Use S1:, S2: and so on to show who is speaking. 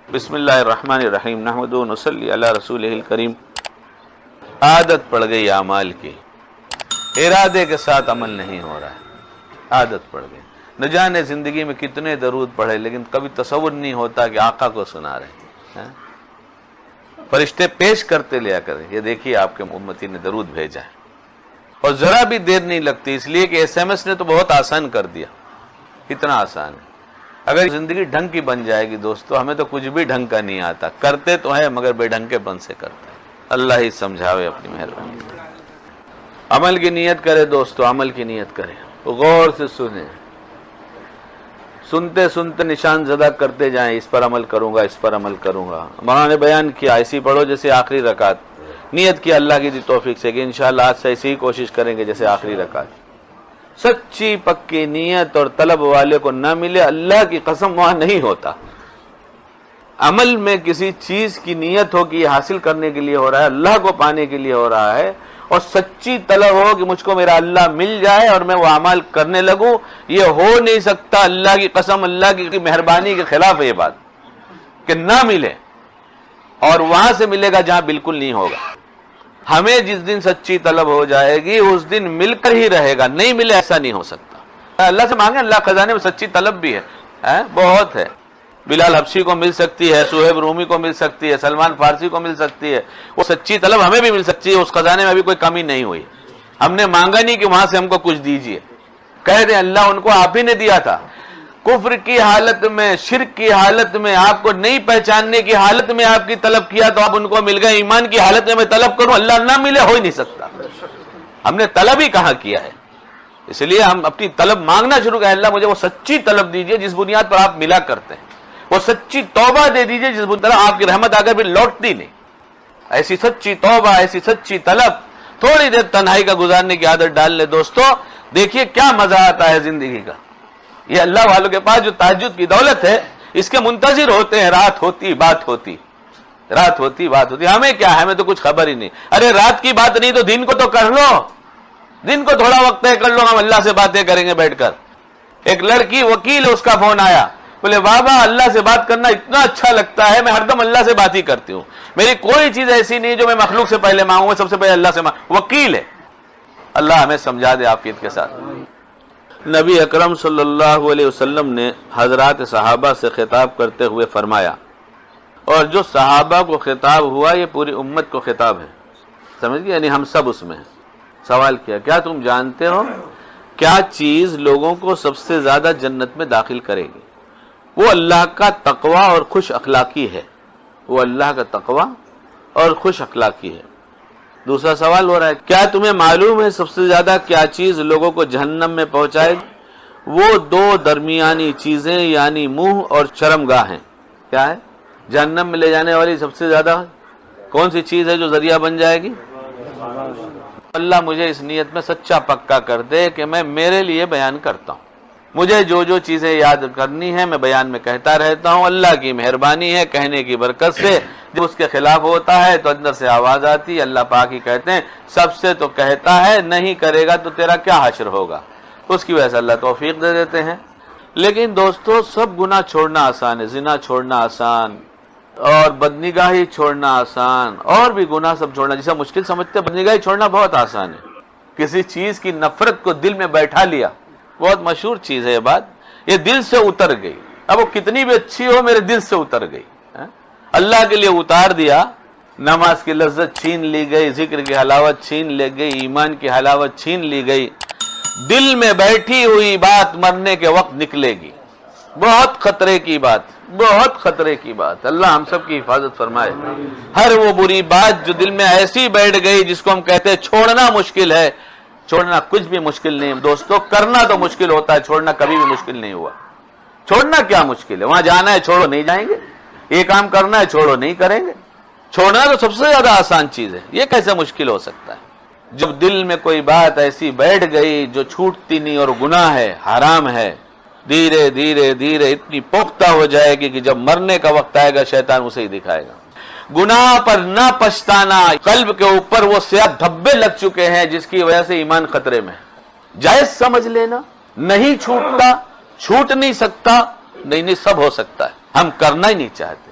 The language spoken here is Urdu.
S1: بسم اللہ الرحمن الرحیم نحمدہ ونصلی علی رسولہ الکریم۔ عادت پڑ گئی اعمال کی، ارادے کے ساتھ عمل نہیں ہو رہا ہے، عادت پڑ گئی۔ نہ جانے زندگی میں کتنے درود پڑھے لیکن کبھی تصور نہیں ہوتا کہ آقا کو سنا رہے ہیں۔ فرشتے پیش کرتے لیا کریں، یہ دیکھیے آپ کے امتی نے درود بھیجا ہے، اور ذرا بھی دیر نہیں لگتی، اس لیے کہ SMS نے تو بہت آسان کر دیا، کتنا آسان ہے۔ اگر زندگی ڈھنگ کی بن جائے گی دوستو، ہمیں تو کچھ بھی ڈھنگ کا نہیں آتا، کرتے تو ہیں مگر بے ڈھنگ کے پن سے کرتے ہیں۔ اللہ ہی سمجھاوے اپنی مہربانی۔ عمل کی نیت کرے دوستو، عمل کی نیت کرے، غور سے سنیں، سنتے سنتے نشان زدہ کرتے جائیں، اس پر عمل کروں گا، اس پر عمل کروں گا۔ مولانا نے بیان کیا، ایسی پڑھو جیسے آخری رکعت، نیت کی اللہ کی دی توفیق سے کہ انشاءاللہ آج سے ایسی ہی کوشش کریں گے جیسے آخری رکعت۔ سچی پکی نیت اور طلب والے کو نہ ملے، اللہ کی قسم وہاں نہیں ہوتا۔ عمل میں کسی چیز کی نیت ہو کہ یہ حاصل کرنے کے لیے ہو رہا ہے، اللہ کو پانے کے لیے ہو رہا ہے، اور سچی طلب ہو کہ مجھ کو میرا اللہ مل جائے اور میں وہ اعمال کرنے لگوں، یہ ہو نہیں سکتا۔ اللہ کی قسم، اللہ کی مہربانی کے خلاف ہے یہ بات کہ نہ ملے، اور وہاں سے ملے گا جہاں بالکل نہیں ہوگا۔ ہمیں جس دن سچی طلب ہو جائے گی اس دن مل کر ہی رہے گا، نہیں ملے ایسا نہیں ہو سکتا۔ اللہ سے مانگیں، اللہ خزانے میں سچی طلب بھی ہے، بہت ہے۔ بلال حبشی کو مل سکتی ہے، صہیب رومی کو مل سکتی ہے، سلمان فارسی کو مل سکتی ہے، وہ سچی طلب ہمیں بھی مل سکتی ہے، اس خزانے میں ابھی کوئی کمی نہیں ہوئی۔ ہم نے مانگا نہیں کہ وہاں سے ہم کو کچھ دیجیے، کہہ دیں اللہ ان کو آپ ہی نے دیا تھا۔ کفر کی حالت میں، شرک کی حالت میں، آپ کو نہیں پہچاننے کی حالت میں آپ کی طلب کیا تو آپ ان کو مل گئے۔ ایمان کی حالت میں میں طلب کروں اللہ نہ ملے، ہو ہی نہیں سکتا۔ ہم نے طلب ہی کہاں کیا ہے، اس لیے ہم اپنی طلب مانگنا شروع کریں، اللہ مجھے وہ سچی طلب دیجیے جس بنیاد پر آپ ملا کرتے ہیں، وہ سچی توبہ دے دیجیے جس بنیاد پر آپ کی رحمت آ کر پھر لوٹتی نہیں۔ ایسی سچی توبہ، ایسی سچی طلب، تھوڑی دیر تنہائی کا گزارنے کی عادت ڈال لے دوستو، دیکھیے کیا مزہ آتا ہے زندگی کا۔ یہ اللہ والوں کے پاس جو تہجد کی دولت ہے، اس کے منتظر ہوتے ہیں، رات ہوتی بات ہوتی، رات ہوتی بات ہوتی۔ ہمیں کیا ہے، ہمیں تو کچھ خبر ہی نہیں۔ ارے رات کی بات نہیں تو دن کو تو کر لو، دن کو تھوڑا وقت طے کر لو، ہم اللہ سے باتیں کریں گے بیٹھ کر۔ ایک لڑکی وکیل ہے، اس کا فون آیا، بولے بابا اللہ سے بات کرنا اتنا اچھا لگتا ہے، میں ہر دم اللہ سے بات ہی کرتی ہوں، میری کوئی چیز ایسی نہیں جو میں مخلوق سے پہلے مانگوں، سب سے پہلے اللہ سے مانگوں۔ وکیل ہے، اللہ ہمیں سمجھا دے عافیت کے ساتھ۔ نبی اکرم صلی اللہ علیہ وسلم نے حضرات صحابہ سے خطاب کرتے ہوئے فرمایا، اور جو صحابہ کو خطاب ہوا یہ پوری امت کو خطاب ہے، سمجھ گئے، یعنی ہم سب اس میں ہیں۔ سوال کیا، کیا تم جانتے ہو کیا چیز لوگوں کو سب سے زیادہ جنت میں داخل کرے گی؟ وہ اللہ کا تقوی اور خوش اخلاقی ہے، وہ اللہ کا تقوی اور خوش اخلاقی ہے۔ دوسرا سوال ہو رہا ہے، کیا تمہیں معلوم ہے سب سے زیادہ کیا چیز لوگوں کو جہنم میں پہنچائے گی؟ وہ دو درمیانی چیزیں یعنی منہ اور شرمگاہ ہیں۔ کیا ہے جہنم میں لے جانے والی سب سے زیادہ کون سی چیز ہے جو ذریعہ بن جائے گی؟ اللہ مجھے اس نیت میں سچا پکا کر دے کہ میں میرے لیے بیان کرتا ہوں، مجھے جو جو چیزیں یاد کرنی ہیں میں بیان میں کہتا رہتا ہوں۔ اللہ کی مہربانی ہے، کہنے کی برکت سے جب اس کے خلاف ہوتا ہے تو اندر سے آواز آتی، اللہ پاک ہی کہتے ہیں سب سے تو کہتا ہے، نہیں کرے گا تو تیرا کیا حشر ہوگا، اس کی وجہ سے اللہ توفیق دے دیتے ہیں۔ لیکن دوستو سب گناہ چھوڑنا آسان ہے، زنا چھوڑنا آسان، اور بدنگاہی چھوڑنا آسان، اور بھی گناہ سب چھوڑنا جسے مشکل سمجھتے، بدنگاہی چھوڑنا بہت آسان ہے۔ کسی چیز کی نفرت کو دل میں بیٹھا لیا، بہت مشہور چیز ہے یہ بات، یہ دل سے اتر گئی، اب وہ کتنی بھی اچھی ہو میرے دل سے اتر گئی، اللہ کے لیے اتار دیا، نماز کی لذت چھین لی گئی، ذکر کی حلاوت چھین لی گئی، ایمان کی حلاوت چھین لی گئی، دل میں بیٹھی ہوئی بات مرنے کے وقت نکلے گی، بہت خطرے کی بات، بہت خطرے کی بات۔ اللہ ہم سب کی حفاظت فرمائے۔ ہر وہ بری بات جو دل میں ایسی بیٹھ گئی جس کو ہم کہتے ہیں چھوڑنا مشکل ہے، چھوڑنا کچھ بھی مشکل نہیں دوستو، کرنا تو مشکل ہوتا ہے، چھوڑنا کبھی بھی مشکل نہیں ہوا۔ چھوڑنا کیا مشکل ہے، وہاں جانا ہے چھوڑو نہیں جائیں گے، یہ کام کرنا ہے چھوڑو نہیں کریں گے، چھوڑنا تو سب سے زیادہ آسان چیز ہے، یہ کیسے مشکل ہو سکتا ہے؟ جب دل میں کوئی بات ایسی بیٹھ گئی جو چھوٹتی نہیں اور گناہ ہے، حرام ہے، دھیرے دھیرے دھیرے اتنی پختہ ہو جائے گی کہ جب مرنے کا وقت آئے گا شیطان اسے ہی دکھائے گا۔ گناہ پر نہ پچھتانا، قلب کے اوپر وہ سیاہ دھبے لگ چکے ہیں جس کی وجہ سے ایمان خطرے میں ہے، جائز سمجھ لینا، نہیں چھوٹتا، چھوٹ نہیں سکتا، نہیں سب ہو سکتا ہے، ہم کرنا ہی نہیں چاہتے۔